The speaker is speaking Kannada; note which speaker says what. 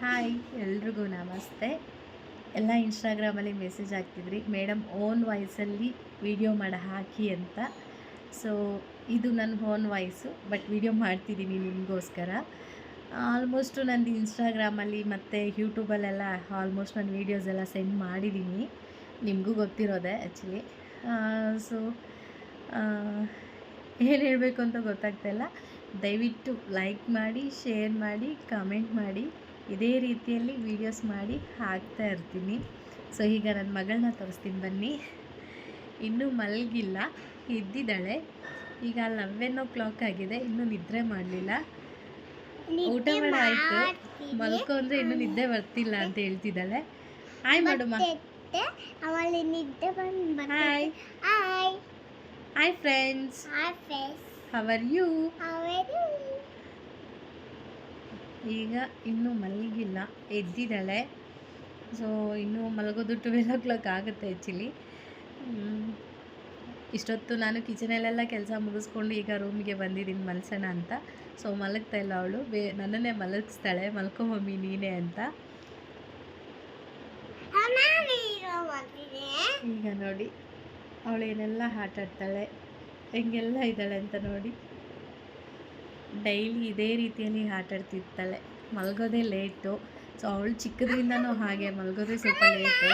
Speaker 1: ಹಾಯ್ ಎಲ್ರಿಗೂ ನಮಸ್ತೆ. ಎಲ್ಲ ಇನ್ಸ್ಟಾಗ್ರಾಮಲ್ಲಿ ಮೆಸೇಜ್ ಹಾಕ್ತಿದ್ರಿ ಮೇಡಮ್ ಓನ್ ವಾಯ್ಸಲ್ಲಿ ವೀಡಿಯೋ ಮಾಡಿ ಹಾಕಿ ಅಂತ. ಸೊ ಇದು ನನ್ನ ಓನ್ ವಾಯ್ಸು, ಬಟ್ ವೀಡಿಯೋ ಮಾಡ್ತಿದ್ದೀನಿ ನಿಮಗೋಸ್ಕರ. ಆಲ್ಮೋಸ್ಟು ನಂದು ಇನ್ಸ್ಟಾಗ್ರಾಮಲ್ಲಿ ಮತ್ತು ಯೂಟ್ಯೂಬಲ್ಲೆಲ್ಲ ಆಲ್ಮೋಸ್ಟ್ ನಾನು ವೀಡಿಯೋಸ್ ಎಲ್ಲ ಸೆಂಡ್ ಮಾಡಿದ್ದೀನಿ, ನಿಮಗೂ ಗೊತ್ತಿರೋದೆ ಆ್ಯಕ್ಚುಲಿ. ಸೊ ಏನು ಹೇಳಬೇಕು ಅಂತ ಗೊತ್ತಾಗ್ತಾಯಿಲ್ಲ. ದಯವಿಟ್ಟು ಲೈಕ್ ಮಾಡಿ, ಶೇರ್ ಮಾಡಿ, ಕಮೆಂಟ್ ಮಾಡಿ. ಇದೇ ರೀತಿಯಲ್ಲಿ ವೀಡಿಯೋಸ್ ಮಾಡಿ ಹಾಕ್ತಾ ಇರ್ತೀನಿ. ಸೊ ಈಗ ನನ್ನ ಮಗಳನ್ನ ತೋರಿಸ್ತೀನಿ ಬನ್ನಿ. ಇನ್ನೂ ಮಲಗಿಲ್ಲ, ಎದ್ದಿದ್ದಾಳೆ. ಈಗ 11 ಆಗಿದೆ, ಇನ್ನೂ ನಿದ್ರೆ ಮಾಡಲಿಲ್ಲ. ಊಟ ಮಾಡಿ ಆಯಿತು, ಮಲ್ಕೊ ಅಂದರೆ ಇನ್ನೂ ನಿದ್ದೆ ಬರ್ತಿಲ್ಲ ಅಂತ ಹೇಳ್ತಿದ್ದಾಳೆ. ಹಾಯ್ ಮಾಡಮ್ಮ. Hi hi friends, how are you? ಈಗ ಇನ್ನೂ ಮಲಗಿಲ್ಲ, ಎದ್ದಿದ್ದಾಳೆ. ಸೊ ಇನ್ನೂ ಮಲಗೋದು 12 ಆಗುತ್ತೆ ಆ್ಯಕ್ಚುಲಿ. ಇಷ್ಟೊತ್ತು ನಾನು ಕಿಚನಲ್ಲೆಲ್ಲ ಕೆಲಸ ಮುಗಿಸ್ಕೊಂಡು ಈಗ ರೂಮಿಗೆ ಬಂದಿದ್ದೀನಿ ಮಲ್ಸೋಣ ಅಂತ. ಸೊ ಮಲಗ್ತಾ ಇಲ್ಲ ಅವಳು, ನನ್ನನ್ನೇ ಮಲಗಿಸ್ತಾಳೆ, ಮಲ್ಕೊ ಮಮ್ಮಿ ನೀನೇ ಅಂತ. ಈಗ ನೋಡಿ ಅವಳು ಏನೆಲ್ಲ ಆಟ ಆಡ್ತಾಳೆ, ಹೆಂಗೆಲ್ಲ ಇದ್ದಾಳೆ ಅಂತ ನೋಡಿ. ಡೈಲಿ ಇದೇ ರೀತಿಯಲ್ಲಿ ಆಟ ಆಡ್ತಿರ್ತಾಳೆ. ಮಲಗೋದೇ ಲೇಟು. ಸೊ ಅವಳು ಚಿಕ್ಕದ್ರಿಂದನೂ ಹಾಗೆ ಮಲಗೋದೇ ಸ್ವಲ್ಪ ಲೇಟು.